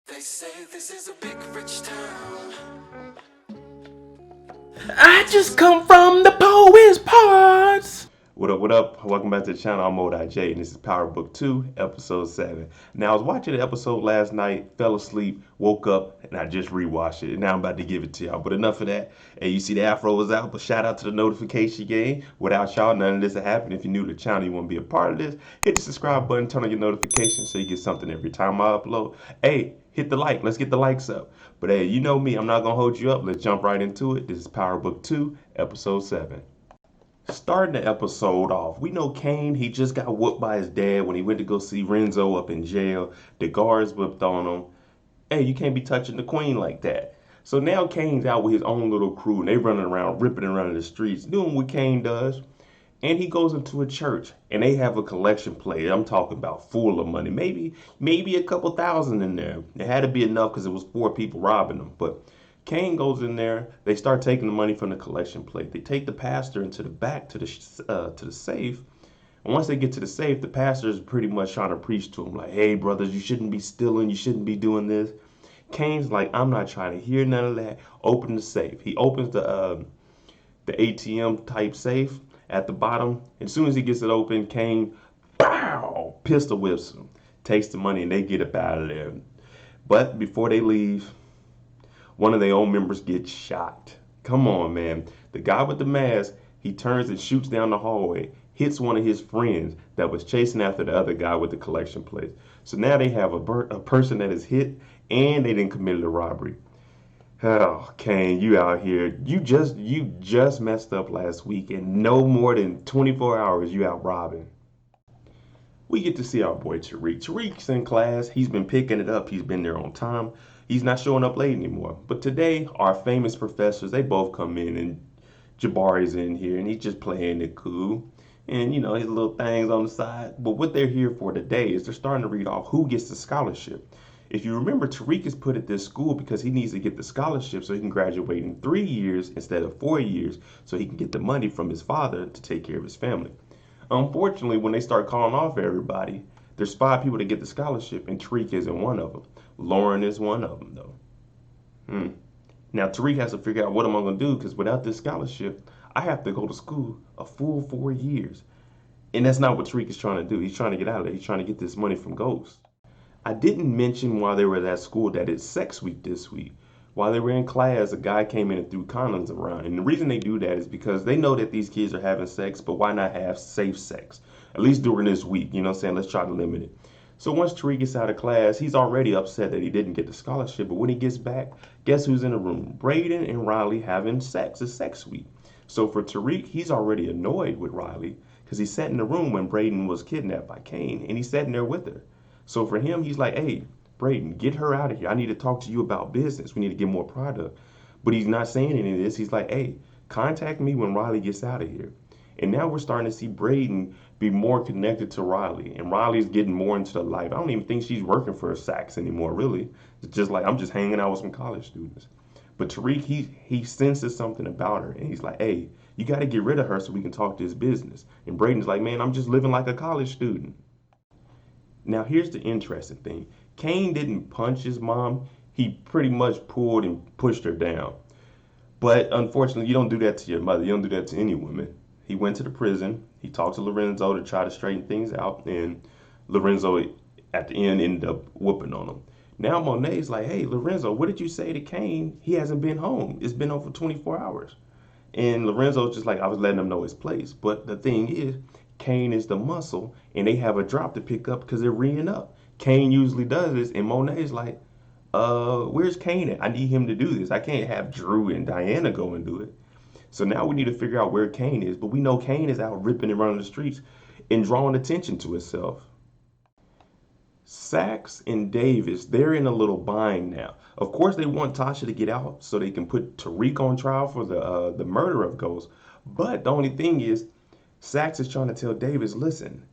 They say this is a big rich town. I just come from the poet's parts. What up, what up? Welcome back to the channel. I'm Moedotj, and this is Power Book 2, Episode 7. Now, I was watching the episode last night, fell asleep, woke up, and I just rewatched it. And now I'm about to give it to y'all. But enough of that. Hey, you see the afro was out, but shout out to the notification game. Without y'all, none of this would happen. If you're new to the channel, you want to be a part of this, hit the subscribe button, turn on your notifications so you get something every time I upload. Hey, hit the like. Let's get the likes up. But hey, you know me. I'm not going to hold you up. Let's jump right into it. This is Power Book 2, Episode 7. Starting the episode off, we know Kane, he just got whooped by his dad when he went to go see Renzo up in jail. The guards whipped on him. Hey, you can't be touching the queen like that. So now Kane's out with his own little crew and they running around, ripping around the streets, doing what Kane does. And he goes into a church and they have a collection plate. I'm talking about full of money. Maybe a couple thousand in there. It had to be enough because it was 4 people robbing them. But Kane goes in there. They start taking the money from the collection plate. They take the pastor into the back to the safe. And once they get to the safe, the pastor is pretty much trying to preach to him like, "Hey, brothers, you shouldn't be stealing. You shouldn't be doing this." Kane's like, "I'm not trying to hear none of that. Open the safe." He opens the ATM type safe at the bottom. As soon as he gets it open, Kane, pow, pistol whips him, takes the money, and they get up out of there. But before they leave, one of their own members gets shot. Come on, man. The guy with the mask, he turns and shoots down the hallway, hits one of his friends that was chasing after the other guy with the collection plate. So now they have a person that is hit and they didn't commit a robbery. Oh, Kane, you out here. You just messed up last week and no more than 24 hours you out robbing. We get to see our boy Tariq. Tariq's in class. He's been picking it up. He's been there on time. He's not showing up late anymore. But today, our famous professors, they both come in and Jabari's in here and he's just playing it cool. And, his little things on the side. But what they're here for today is they're starting to read off who gets the scholarship. If you remember, Tariq is put at this school because he needs to get the scholarship so he can graduate in 3 years instead of 4 years so he can get the money from his father to take care of his family. Unfortunately, when they start calling off everybody, there's 5 people that get the scholarship, and Tariq isn't one of them. Loren is one of them, though. Now, Tariq has to figure out what am I going to do, because without this scholarship, I have to go to school a full 4 years. And that's not what Tariq is trying to do. He's trying to get out of there. He's trying to get this money from Ghost. I didn't mention while they were at school that it's sex week this week. While they were in class, a guy came in and threw condoms around. And the reason they do that is because they know that these kids are having sex, but why not have safe sex? At least during this week, you know what I'm saying? Let's try to limit it. So once Tariq gets out of class, he's already upset that he didn't get the scholarship. But when he gets back, guess who's in the room? Braden and Riley having sex. It's sex week. So for Tariq, he's already annoyed with Riley because he sat in the room when Braden was kidnapped by Kane, and he's sitting there with her. So for him, he's like, "Hey, Braden, get her out of here. I need to talk to you about business. We need to get more product." But he's not saying any of this. He's like, "Hey, contact me when Riley gets out of here." And now we're starting to see Braden be more connected to Riley. And Riley's getting more into the life. I don't even think she's working for Saks anymore, really. It's just like, I'm just hanging out with some college students. But Tariq, he senses something about her. And he's like, "Hey, you got to get rid of her so we can talk this business." And Braden's like, "Man, I'm just living like a college student." Now, here's the interesting thing. Kane didn't punch his mom. He pretty much pulled and pushed her down. But unfortunately, you don't do that to your mother. You don't do that to any woman. He went to the prison. He talked to Lorenzo to try to straighten things out. And Lorenzo, at the end, ended up whooping on him. Now Monet's like, "Hey, Lorenzo, what did you say to Kane? He hasn't been home. It's been over 24 hours. And Lorenzo's just like, "I was letting him know his place." But the thing is, Kane is the muscle, and they have a drop to pick up because they're reeing up. Kane usually does this, and Monet's like, where's Kane at? I need him to do this. I can't have Drew and Diana go and do it." So now we need to figure out where Kane is. But we know Kane is out ripping around the streets and drawing attention to himself. Sachs and Davis, they're in a little bind now. Of course, they want Tasha to get out so they can put Tariq on trial for the murder of Ghost. But the only thing is, Sachs is trying to tell Davis, "Listen,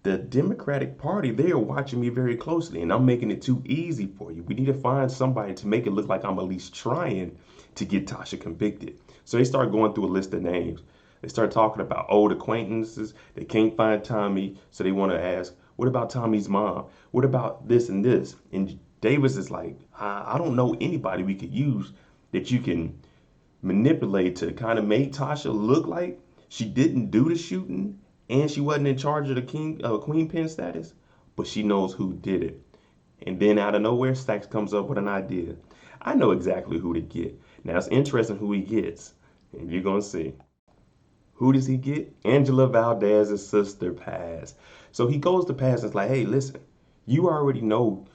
the Democratic Party, they are watching me very closely, and I'm making it too easy for you. We need to find somebody to make it look like I'm at least trying to get Tasha convicted." So they start going through a list of names. They start talking about old acquaintances. They can't find Tommy, so they want to ask, "What about Tommy's mom? What about this and this?" And Davis is like, I don't know anybody we could use that you can manipulate to kind of make Tasha look like she didn't do the shooting and she wasn't in charge of the queen pin status, but she knows who did it. And then out of nowhere, Stacks comes up with an idea. I know exactly who to get. Now it's interesting who he gets, and you're gonna see. Who does he get? Angela Valdez's sister, Paz. So he goes to Paz and is like, hey, listen, you already know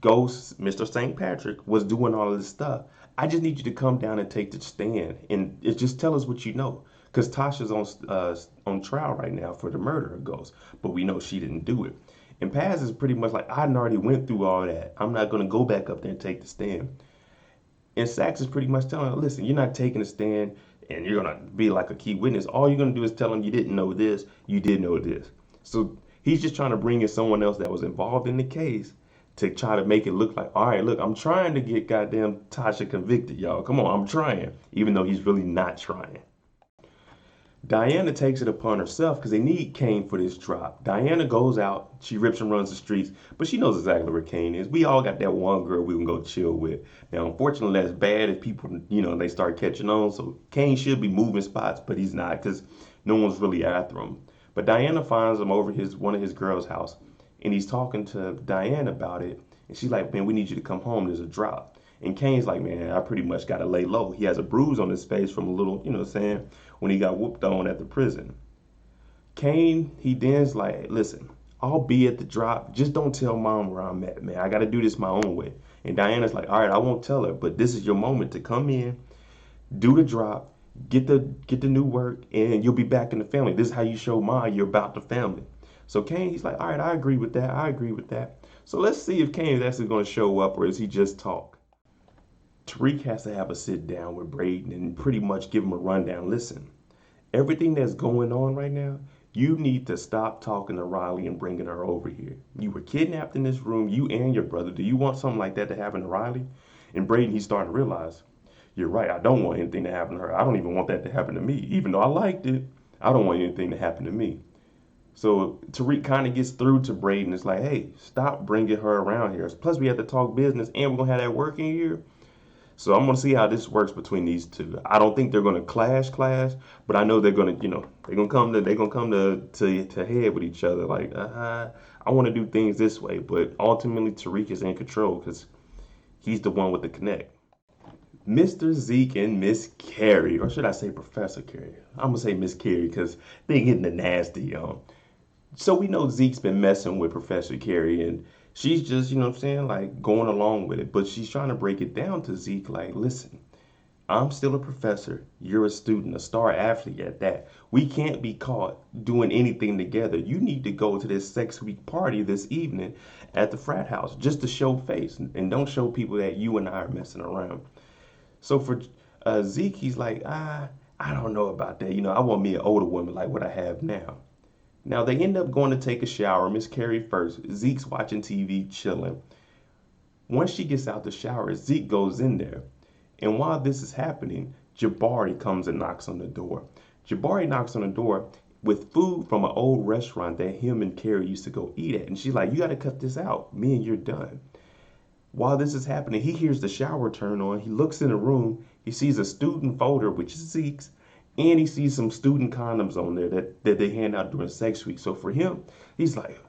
Ghost, Mr. St. Patrick, was doing all of this stuff. I just need you to come down and take the stand and just tell us what you know. Because Tasha's on trial right now for the murder of Ghost, but we know she didn't do it. And Paz is pretty much like, I already went through all that. I'm not going to go back up there and take the stand. And Sachs is pretty much telling her, listen, you're not taking a stand and you're going to be like a key witness. All you're going to do is tell him you didn't know this, you did know this. So he's just trying to bring in someone else that was involved in the case to try to make it look like, all right, look, I'm trying to get goddamn Tasha convicted, y'all. Come on, I'm trying, even though he's really not trying. Diana takes it upon herself because they need Kane for this drop. Diana goes out, she rips and runs the streets, but she knows exactly where Kane is. We all got that one girl we can go chill with. Now, unfortunately, that's bad if people, they start catching on. So Kane should be moving spots, but he's not because no one's really after him. But Diana finds him over one of his girls' house, and he's talking to Diana about it. And she's like, man, we need you to come home. There's a drop. And Kane's like, man, I pretty much got to lay low. He has a bruise on his face from a little, when he got whooped on at the prison. Kane, he then's like, listen, I'll be at the drop. Just don't tell mom where I'm at, man. I got to do this my own way. And Diana's like, all right, I won't tell her, but this is your moment to come in, do the drop, get the new work, and you'll be back in the family. This is how you show Ma you're about the family. So Kane, he's like, all right, I agree with that. I agree with that. So let's see if Kane is actually going to show up or is he just talk. Tariq has to have a sit down with Braden and pretty much give him a rundown. Listen, everything that's going on right now, you need to stop talking to Riley and bringing her over here. You were kidnapped in this room, you and your brother. Do you want something like that to happen to Riley? And Braden, he's starting to realize, you're right, I don't want anything to happen to her. I don't even want that to happen to me. Even though I liked it, I don't want anything to happen to me. So Tariq kind of gets through to Braden. It's like, hey, stop bringing her around here. Plus, we have to talk business and we're going to have that work in here. So I'm going to see how this works between these two. I don't think they're going to clash, but I know they're going to, they're going to come to head with each other. Like, I want to do things this way, but ultimately Tariq is in control because he's the one with the connect. Mr. Zeke and Miss Carrie, or should I say Professor Carrie? I'm going to say Miss Carrie because they're getting the nasty. So we know Zeke's been messing with Professor Carrie and she's just, like going along with it. But she's trying to break it down to Zeke like, listen, I'm still a professor. You're a student, a star athlete at that. We can't be caught doing anything together. You need to go to this sex week party this evening at the frat house just to show face and don't show people that you and I are messing around. So for Zeke, he's like, I don't know about that. I want me an older woman like what I have now. Now, they end up going to take a shower. Miss Carrie first. Zeke's watching TV, chilling. Once she gets out the shower, Zeke goes in there. And while this is happening, Jabari comes and knocks on the door. Jabari knocks on the door with food from an old restaurant that him and Carrie used to go eat at. And she's like, you got to cut this out. Me and you're done. While this is happening, he hears the shower turn on. He looks in the room. He sees a student folder, which is Zeke's. And he sees some student condoms on there that they hand out during sex week. So for him, he's like,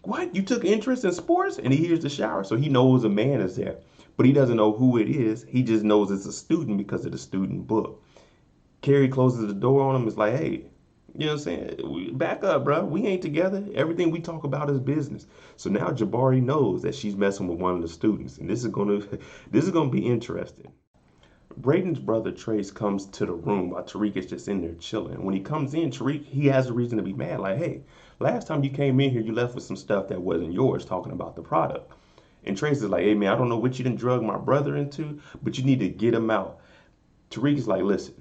what? You took interest in sports? And he hears the shower. So he knows a man is there. But he doesn't know who it is. He just knows it's a student because of the student book. Carrie closes the door on him. It's like, hey, you know what I'm saying? Back up, bro. We ain't together. Everything we talk about is business. So now Jabari knows that she's messing with one of the students. And this is gonna be interesting. Braden's brother Trace comes to the room while Tariq is just in there chilling. When he comes in, Tariq, he has a reason to be mad. Like, hey, last time you came in here, you left with some stuff that wasn't yours, talking about the product. And Trace is like, hey, man, I don't know what you done drug my brother into, but you need to get him out. Tariq is like, listen,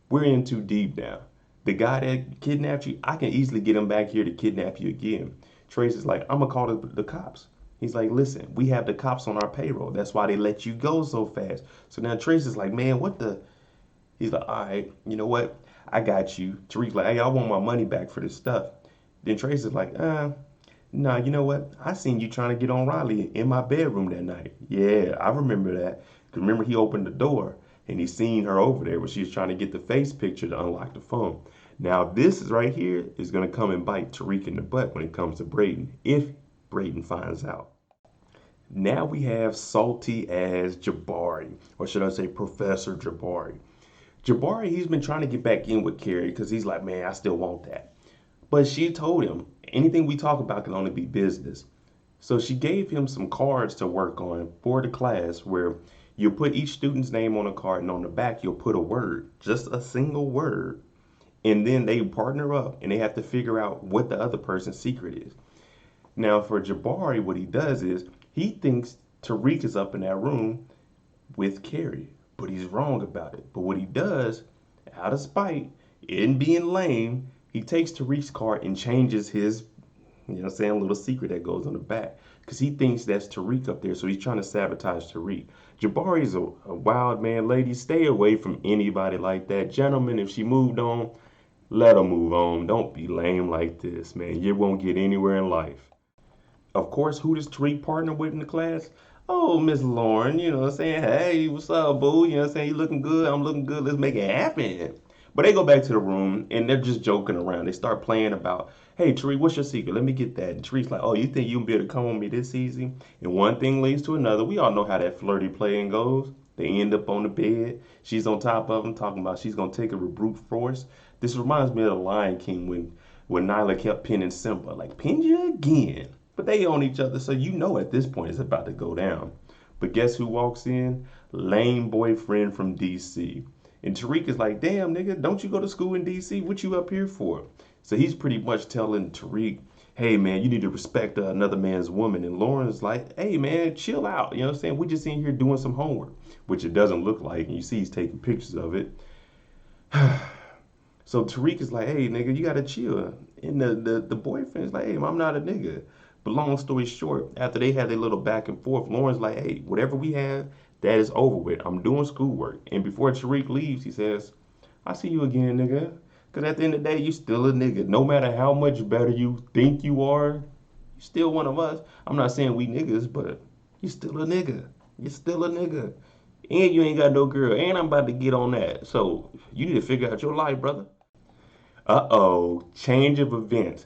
we're in too deep now. The guy that kidnapped you, I can easily get him back here to kidnap you again. Trace is like, I'm going to call the cops. He's like, listen, we have the cops on our payroll. That's why they let you go so fast. So now Trace is like, man, what the? He's like, all right, you know what? I got you. Tariq's like, hey, I want my money back for this stuff. Then Trace is like, Nah, you know what? I seen you trying to get on Riley in my bedroom that night. Yeah, I remember that. 'Cause remember he opened the door and he seen her over there when she was trying to get the face picture to unlock the phone. Now this is right here is gonna come and bite Tariq in the butt when it comes to Braden, if Braden finds out. Now we have salty as Jabari, or should I say Professor Jabari. Jabari, he's been trying to get back in with Carrie because he's like, man, I still want that. But she told him anything we talk about can only be business. So she gave him some cards to work on for the class where you put each student's name on a card and on the back you'll put a word, just a single word. And then they partner up and they have to figure out what the other person's secret is. Now for Jabari, what he does is he thinks Tariq is up in that room with Carrie, but he's wrong about it. But what he does, out of spite, in being lame, he takes Tariq's card and changes his, little secret that goes on the back. Because he thinks that's Tariq up there, so he's trying to sabotage Tariq. Jabari's a wild man, ladies. Stay away from anybody like that. Gentlemen, if she moved on, let her move on. Don't be lame like this, man. You won't get anywhere in life. Of course, who does Tariq partner with in the class? Oh, Miss Loren, saying? Hey, what's up, boo? You looking good? I'm looking good. Let's make it happen. But they go back to the room and they're just joking around. They start playing about, hey, Tariq, what's your secret? Let me get that. And Tariq's like, oh, you think you'll be able to come on me this easy? And one thing leads to another. We all know how that flirty playing goes. They end up on the bed. She's on top of him talking about she's going to take her with brute force. This reminds me of the Lion King when Nyla kept pinning Simba. Like, pin you again. But they own each other, so at this point it's about to go down. But guess who walks in? Lame boyfriend from DC. And Tariq is like, damn, nigga, don't you go to school in DC? What you up here for? So he's pretty much telling Tariq, hey, man, you need to respect another man's woman. And Lauren's like, hey, man, chill out. You know what I'm saying? We just in here doing some homework, which it doesn't look like. And you see he's taking pictures of it. So Tariq is like, hey, nigga, you got to chill. And the boyfriend is like, hey, I'm not a nigga. But long story short, after they had their little back and forth, Lauren's like, hey, whatever we have, that is over with. I'm doing schoolwork. And before Tariq leaves, he says, I see you again, nigga. Because at the end of the day, you still a nigga. No matter how much better you think you are, you still one of us. I'm not saying we niggas, but you still a nigga. You're still a nigga. And you ain't got no girl. And I'm about to get on that. So you need to figure out your life, brother. Uh-oh. Change of events.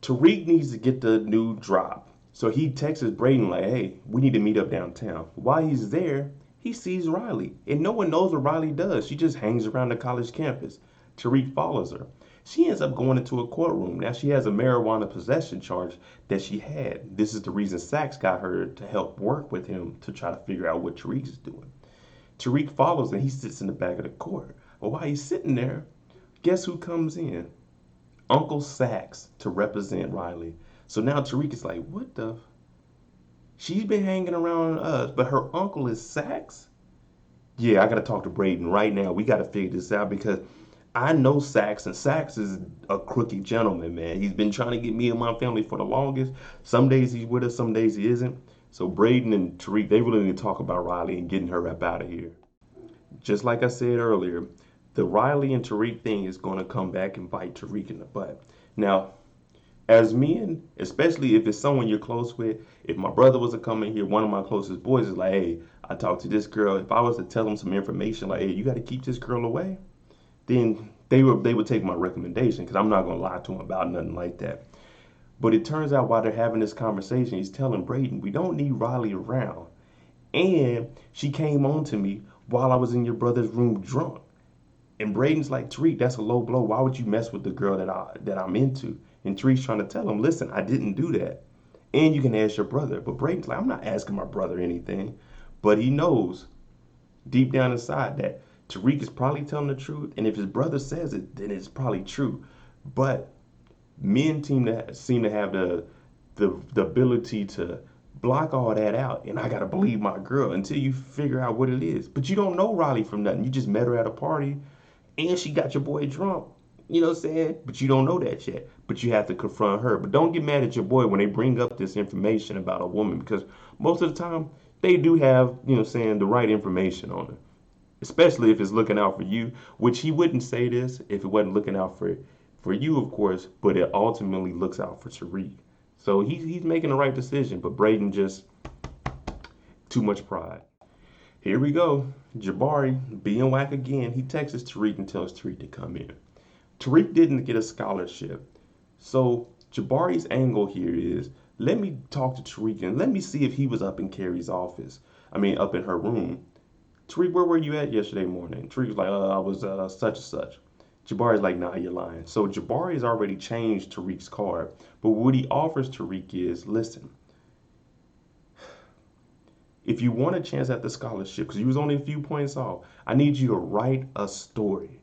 Tariq needs to get the new drop. So he texts Braden like, hey, we need to meet up downtown. While he's there, he sees Riley. And no one knows what Riley does. She just hangs around the college campus. Tariq follows her. She ends up going into a courtroom. Now she has a marijuana possession charge that she had. This is the reason Sachs got her to help work with him to try to figure out what Tariq is doing. Tariq follows and he sits in the back of the court. But while he's sitting there, guess who comes in? Uncle Sachs to represent Riley. So now Tariq is like, what the? She's been hanging around us, but her uncle is Sachs? Yeah, I got to talk to Braden right now. We got to figure this out because I know Sachs, and Sachs is a crooked gentleman, man. He's been trying to get me and my family for the longest. Some days he's with us, some days he isn't. So Braden and Tariq, they really need to talk about Riley and getting her up out of here. Just like I said earlier, the Riley and Tariq thing is going to come back and bite Tariq in the butt. Now, as men, especially if it's someone you're close with, if my brother was to come in here, one of my closest boys is like, hey, I talked to this girl. If I was to tell them some information like, hey, you got to keep this girl away, then they would take my recommendation because I'm not going to lie to them about nothing like that. But it turns out while they're having this conversation, he's telling Braden, we don't need Riley around. And she came on to me while I was in your brother's room drunk. And Braden's like, Tariq, that's a low blow. Why would you mess with the girl that I'm into? And Tariq's trying to tell him, listen, I didn't do that. And you can ask your brother. But Braden's like, I'm not asking my brother anything. But he knows deep down inside that Tariq is probably telling the truth. And if his brother says it, then it's probably true. But men seem to have the ability to block all that out. And I got to believe my girl until you figure out what it is. But you don't know Riley from nothing. You just met her at a party. And she got your boy drunk. You know what I'm saying? But you don't know that yet. But you have to confront her. But don't get mad at your boy when they bring up this information about a woman. Because most of the time, they do have, the right information on her. Especially if it's looking out for you. Which he wouldn't say this if it wasn't looking out for you, of course. But it ultimately looks out for Tariq. So he's making the right decision, but Braden just too much pride. Here we go. Jabari being whack again. He texts Tariq and tells Tariq to come in. Tariq didn't get a scholarship. So Jabari's angle here is, let me talk to Tariq and let me see if he was up in Carrie's office. Up in her room. Tariq, where were you at yesterday morning? Tariq's like, I was such and such. Jabari's like, nah, you're lying. So Jabari has already changed Tariq's card. But what he offers Tariq is, listen, if you want a chance at the scholarship, because you was only a few points off, I need you to write a story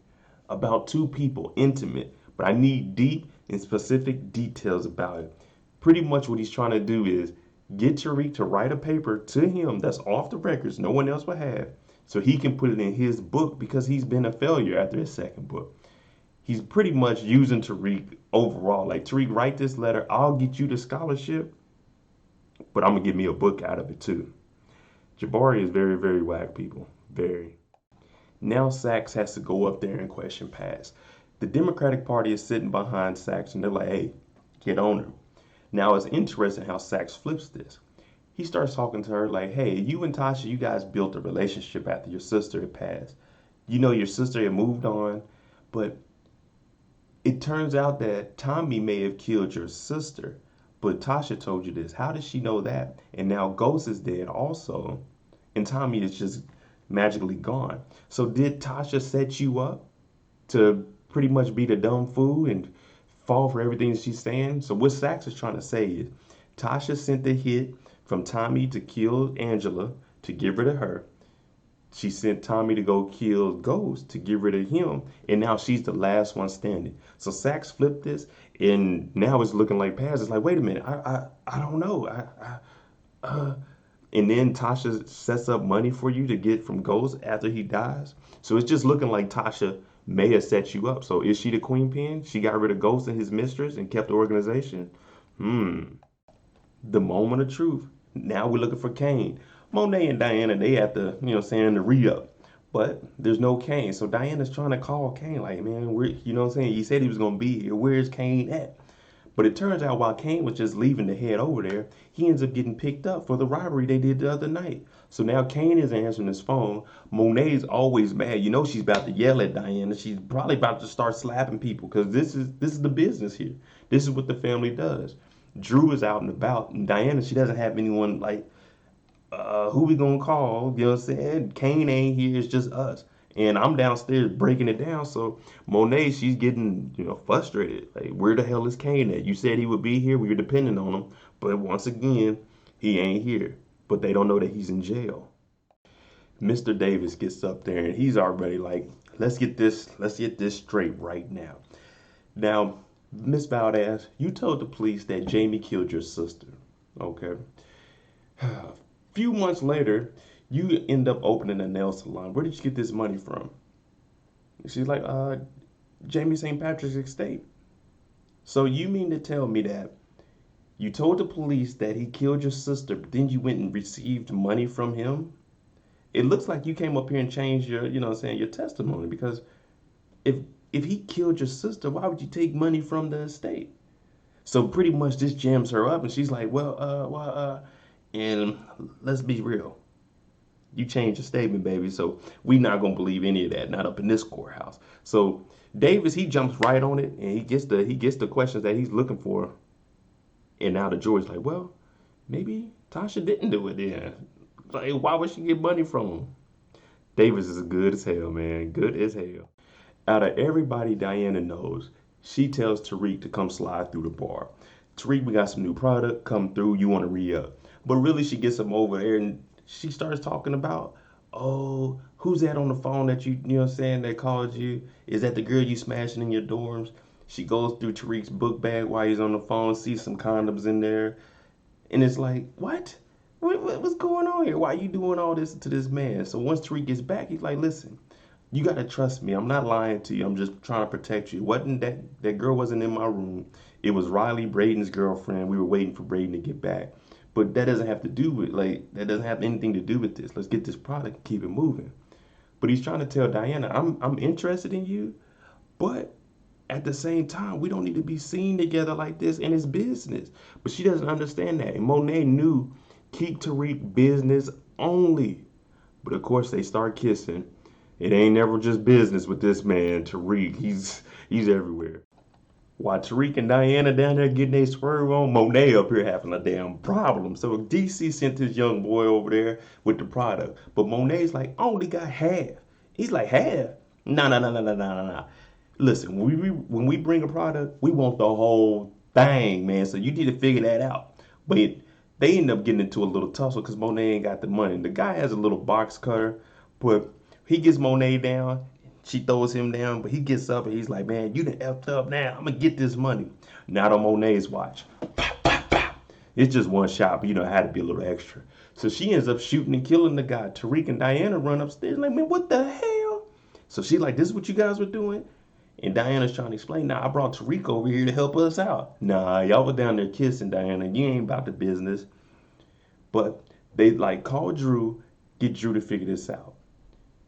about two people, intimate, but I need deep and specific details about it. Pretty much what he's trying to do is get Tariq to write a paper to him that's off the records, no one else will have, so he can put it in his book because he's been a failure after his second book. He's pretty much using Tariq overall. Like, Tariq, write this letter, I'll get you the scholarship, but I'm going to get me a book out of it too. Jabari is very, very whack, people. Very. Now Sachs has to go up there and question Paz. The Democratic Party is sitting behind Sachs and they're like, hey, get on her. Now it's interesting how Sachs flips this. He starts talking to her like, hey, you and Tasha, you guys built a relationship after your sister had passed. You know your sister had moved on, but it turns out that Tommy may have killed your sister. But Tasha told you this. How does she know that? And now Ghost is dead also. And Tommy is just magically gone. So did Tasha set you up to pretty much be the dumb fool and fall for everything that she's saying? So what Sachs is trying to say is Tasha sent the hit from Tommy to kill Angela to get rid of her. She sent Tommy to go kill Ghost to get rid of him, and now she's the last one standing. So Sachs flipped this, and now it's looking like Paz. It's like, wait a minute, I don't know. And then Tasha sets up money for you to get from Ghost after he dies. So it's just looking like Tasha may have set you up. So is she the queen pin? She got rid of Ghost and his mistress and kept the organization? The moment of truth. Now we're looking for Kane. Monet and Diana, they have to, the re-up. But there's no Kane. So Diana's trying to call Kane like, man, he said he was going to be here. Where's Kane at? But it turns out while Kane was just leaving to head over there, he ends up getting picked up for the robbery they did the other night. So now Kane is answering his phone. Monet's always mad. She's about to yell at Diana. She's probably about to start slapping people because this is the business here. This is what the family does. Drew is out and about, and Diana, she doesn't have anyone like, who we gonna call? You know what I'm saying? Kane ain't here, it's just us. And I'm downstairs breaking it down. So Monet, she's getting, frustrated. Like, where the hell is Kane at? You said he would be here. We were depending on him. But once again, he ain't here. But they don't know that he's in jail. Mr. Davis gets up there and he's already like, let's get this straight right now. Now, Miss Valdes, you told the police that Jamie killed your sister. Okay. A few months later, you end up opening a nail salon. Where did you get this money from? She's like, Jamie St. Patrick's estate. So you mean to tell me that you told the police that he killed your sister, but then you went and received money from him? It looks like you came up here and changed your, your testimony, because if he killed your sister, why would you take money from the estate? So pretty much this jams her up, and she's like, and let's be real. You changed your statement, baby, so we not gonna believe any of that, not up in this courthouse. So Davis, he jumps right on it, and he gets the questions that he's looking for. And now the jury's like, well, maybe Tasha didn't do it then. Like, why would she get money from him? Davis is good as hell, man, good as hell. Out of everybody Diana knows, she tells Tariq to come slide through the bar. Tariq, we got some new product, come through, you want to re-up. But really, she gets him over there, and she starts talking about, oh, who's that on the phone that that called you? Is that the girl you smashing in your dorms? She goes through Tariq's book bag while he's on the phone, sees some condoms in there. And it's like, what? What's going on here? Why are you doing all this to this man? So once Tariq gets back, he's like, listen, you got to trust me. I'm not lying to you. I'm just trying to protect you. It wasn't that girl wasn't in my room. It was Riley, Braden's girlfriend. We were waiting for Braden to get back. But that doesn't have anything to do with this. Let's get this product and keep it moving. But he's trying to tell Diana, I'm interested in you, but at the same time, we don't need to be seen together like this, and it's business. But she doesn't understand that. And Monet knew, keep Tariq business only. But of course, they start kissing. It ain't never just business with this man, Tariq. He's everywhere. While Tariq and Diana down there getting their swerve on, Monet up here having a damn problem. So DC sent this young boy over there with the product. But Monet's like, I only got half. He's like, half? Nah. Listen, when we bring a product, we want the whole thing, man. So you need to figure that out. But they end up getting into a little tussle because Monet ain't got the money. The guy has a little box cutter, but he gets Monet down. She throws him down, but he gets up and he's like, man, you done effed up now. I'm going to get this money. Not on Monet's watch. Pop, pop, pop. It's just one shot, but it had to be a little extra. So she ends up shooting and killing the guy. Tariq and Diana run upstairs like, man, what the hell? So she's like, this is what you guys were doing? And Diana's trying to explain, nah, I brought Tariq over here to help us out. Nah, y'all were down there kissing, Diana. You ain't about the business. But they call Drew, get Drew to figure this out.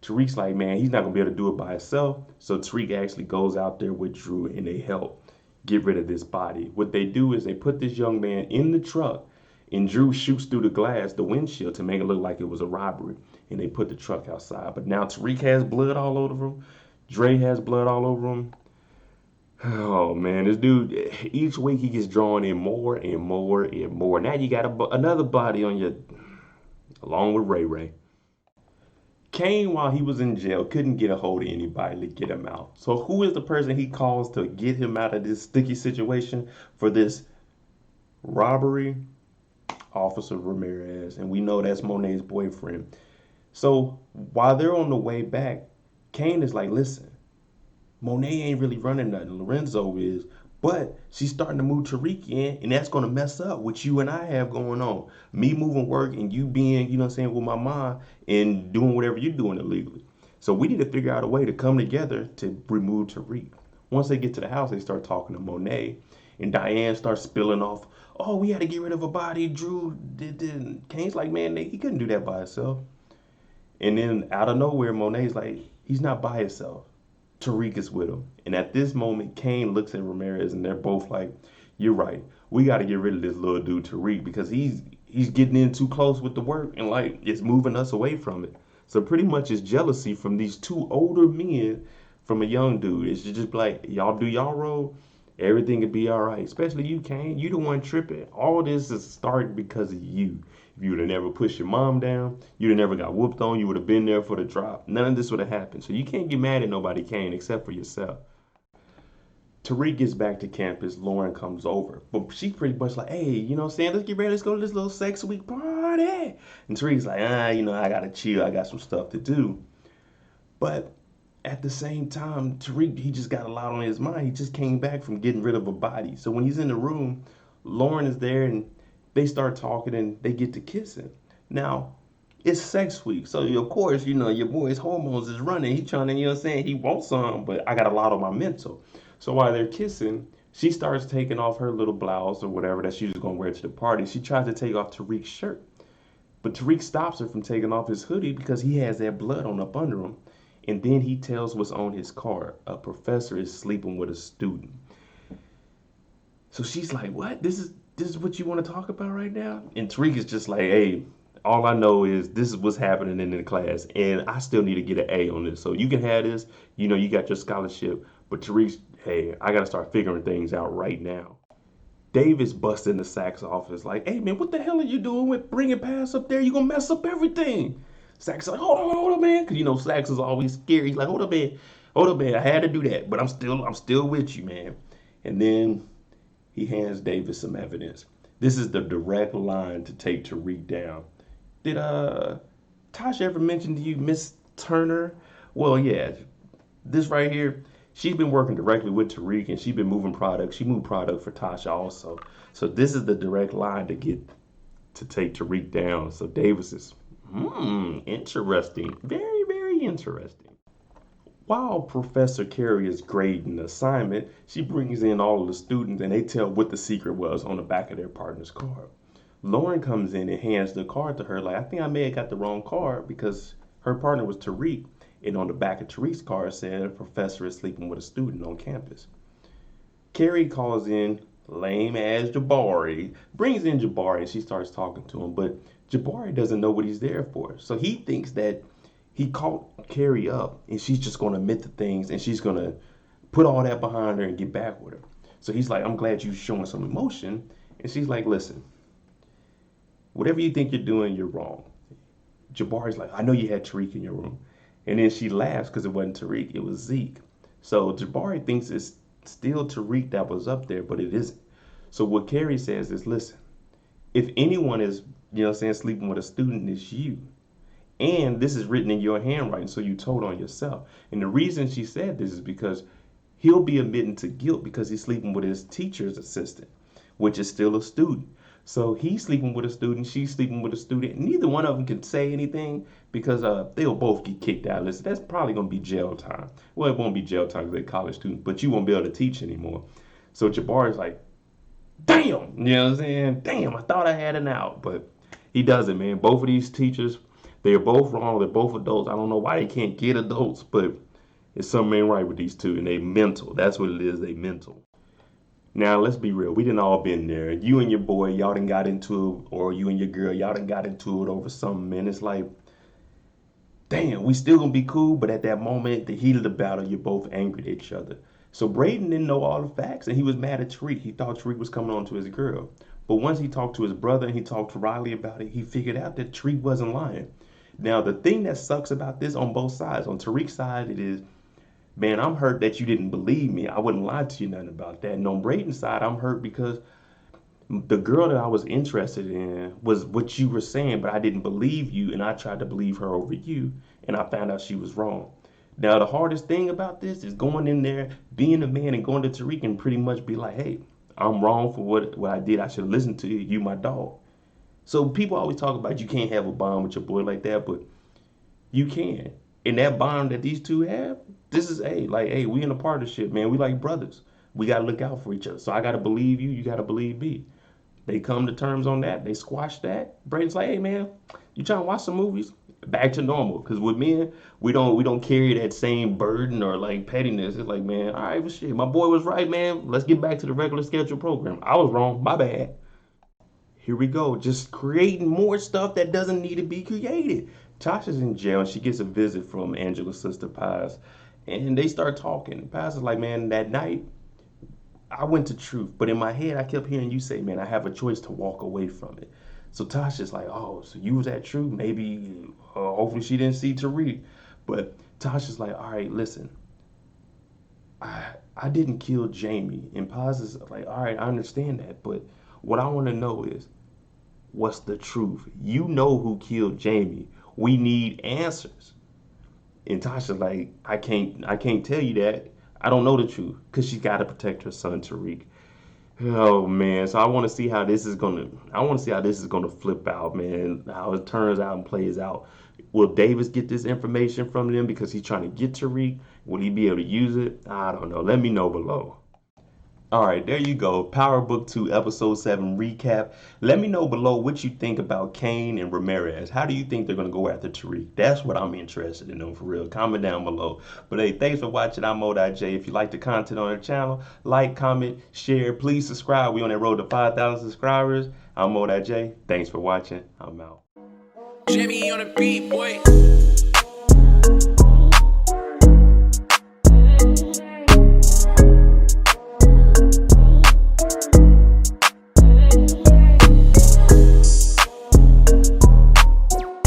Tariq's like, man, he's not going to be able to do it by himself. So Tariq actually goes out there with Drew and they help get rid of this body. What they do is they put this young man in the truck and Drew shoots through the glass, the windshield, to make it look like it was a robbery. And they put the truck outside. But now Tariq has blood all over him. Dre has blood all over him. Oh, man, this dude, each week he gets drawn in more and more and more. Now you got another body on your, along with Ray Ray. Kane, while he was in jail, couldn't get a hold of anybody to get him out. So who is the person he calls to get him out of this sticky situation for this robbery? Officer Ramirez. And we know that's Monet's boyfriend. So while they're on the way back, Kane is like, listen, Monet ain't really running nothing. Lorenzo is. But she's starting to move Tariq in, and that's going to mess up what you and I have going on. Me moving work and you being, with my mom and doing whatever you're doing illegally. So we need to figure out a way to come together to remove Tariq. Once they get to the house, they start talking to Monet, and Diane starts spilling off, oh, we had to get rid of a body. Drew did. Kane's like, man, he couldn't do that by himself. And then out of nowhere, Monet's like, he's not by himself. Tariq is with him. And at this moment, Kane looks at Ramirez and they're both like, you're right. We got to get rid of this little dude, Tariq, because he's getting in too close with the work and it's moving us away from it. So pretty much it's jealousy from these two older men from a young dude. It's just like, y'all do y'all role, everything could be all right. Especially you, Kane. You the one tripping. All this is starting because of you. If you would have never pushed your mom down, you'd have never got whooped on, you would have been there for the drop. None of this would have happened. So you can't get mad at nobody, Kane, except for yourself. Tariq gets back to campus. Loren comes over. But she's pretty much like, hey, let's get ready. Let's go to this little sex week party. And Tariq's like, I got to chill. I got some stuff to do. But at the same time, Tariq, he just got a lot on his mind. He just came back from getting rid of a body. So when he's in the room, Loren is there and they start talking and they get to kissing. Now, it's sex week. So, of course, your boy's hormones is running. He trying to, he wants some, but I got a lot on my mental. So while they're kissing, she starts taking off her little blouse or whatever that she was going to wear to the party. She tries to take off Tariq's shirt. But Tariq stops her from taking off his hoodie because he has that blood on up under him. And then he tells what's on his card. A professor is sleeping with a student. So she's like, what? This is what you want to talk about right now? And Tariq is just like, hey, all I know is this is what's happening in the class, and I still need to get an A on this. So you can have this, you got your scholarship, but Tariq, hey, I got to start figuring things out right now. Davis busts into Sack's office like, hey, man, what the hell are you doing with bringing Pass up there? You're going to mess up everything. Sack's like, hold on, man, because, Sack's is always scary. He's like, hold up, man, I had to do that, but I'm still with you, man. And then he hands Davis some evidence. This is the direct line to take Tariq down. Did Tasha ever mention to you Miss Turner? Well, yeah, this right here, she's been working directly with Tariq and she's been moving product. She moved product for Tasha also. So this is the direct line to take Tariq down. So Davis is, interesting. Very, very interesting. While Professor Carey is grading the assignment, she brings in all of the students and they tell what the secret was on the back of their partner's card. Loren comes in and hands the card to her like, I think I may have got the wrong card because her partner was Tariq. And on the back of Tariq's card said a professor is sleeping with a student on campus. Carrie calls in lame ass Jabari, brings in Jabari, and she starts talking to him. But Jabari doesn't know what he's there for. So he thinks that he caught Carrie up and she's just going to admit the things and she's going to put all that behind her and get back with her. So he's like, I'm glad you're showing some emotion. And she's like, listen, whatever you think you're doing, you're wrong. Jabari's like, I know you had Tariq in your room. And then she laughs because it wasn't Tariq, it was Zeke. So Jabari thinks it's still Tariq that was up there, but it isn't. So what Carrie says is, listen, if anyone is, sleeping with a student, it's you. And this is written in your handwriting, so you told on yourself. And the reason she said this is because he'll be admitting to guilt because he's sleeping with his teacher's assistant, which is still a student. So he's sleeping with a student, she's sleeping with a student. Neither one of them can say anything because they'll both get kicked out. Listen, that's probably going to be jail time. Well, it won't be jail time because they're college students, but you won't be able to teach anymore. So Jabari's like, damn, you know what I'm saying? Damn, I thought I had an out. But he doesn't, man. Both of these teachers, they're both wrong. They're both adults. I don't know why they can't get adults, but it's something ain't right with these two. And they mental. That's what it is. They mental. Now, let's be real. We done all been there. You and your boy, y'all done got into it, or you and your girl, y'all done got into it over something, man. It's like, damn, we still gonna be cool, but at that moment, the heat of the battle, you're both angry at each other. So Braden didn't know all the facts, and he was mad at Tariq. He thought Tariq was coming on to his girl. But once he talked to his brother and he talked to Riley about it, he figured out that Tariq wasn't lying. Now, the thing that sucks about this on both sides, on Tariq's side, it is, man, I'm hurt that you didn't believe me. I wouldn't lie to you nothing about that. And on Braden's side, I'm hurt because the girl that I was interested in was what you were saying, but I didn't believe you, and I tried to believe her over you, and I found out she was wrong. Now, the hardest thing about this is going in there, being a man, and going to Tariq and pretty much be like, hey, I'm wrong for what I did. I should have listened to you. You my dog. So people always talk about you can't have a bond with your boy like that, but you can. And that bond that these two have, this is, hey, we in a partnership, man. We like brothers. We got to look out for each other. So I got to believe you. You got to believe me. They come to terms on that. They squash that. Braden's like, hey, man, you trying to watch some movies? Back to normal. Because with men, we don't carry that same burden or like pettiness. It's like, man, all right, well, shit, my boy was right, man. Let's get back to the regular schedule program. I was wrong. My bad. Here we go. Just creating more stuff that doesn't need to be created. Tasha's in jail and she gets a visit from Angela's sister Paz, and they start talking. Paz is like, man, that night I went to truth, but in my head I kept hearing you say, man, I have a choice to walk away from it. So Tasha's like, oh, so you was at truth? Maybe, hopefully she didn't see Tariq. But Tasha's like, all right, listen, I didn't kill Jamie. And Paz is like, all right, I understand that, but what I want to know is, what's the truth? You know who killed Jamie. We need answers. And Tasha's like, I can't tell you that. I don't know the truth because she's got to protect her son Tariq. Oh man, so I want to see how this is gonna flip out, man. How it turns out and plays out. Will Davis get this information from them because he's trying to get Tariq? Will he be able to use it? I don't know. Let me know below. All right, there you go. Power Book 2, Episode 7 recap. Let me know below what you think about Kane and Ramirez. How do you think they're going to go after Tariq? That's what I'm interested in, though, for real. Comment down below. But hey, thanks for watching. I'm Moedotj. If you like the content on the channel, like, comment, share. Please subscribe. We on that road to 5,000 subscribers. I'm Moedotj. Thanks for watching. I'm out. Jimmy on the beat, boy.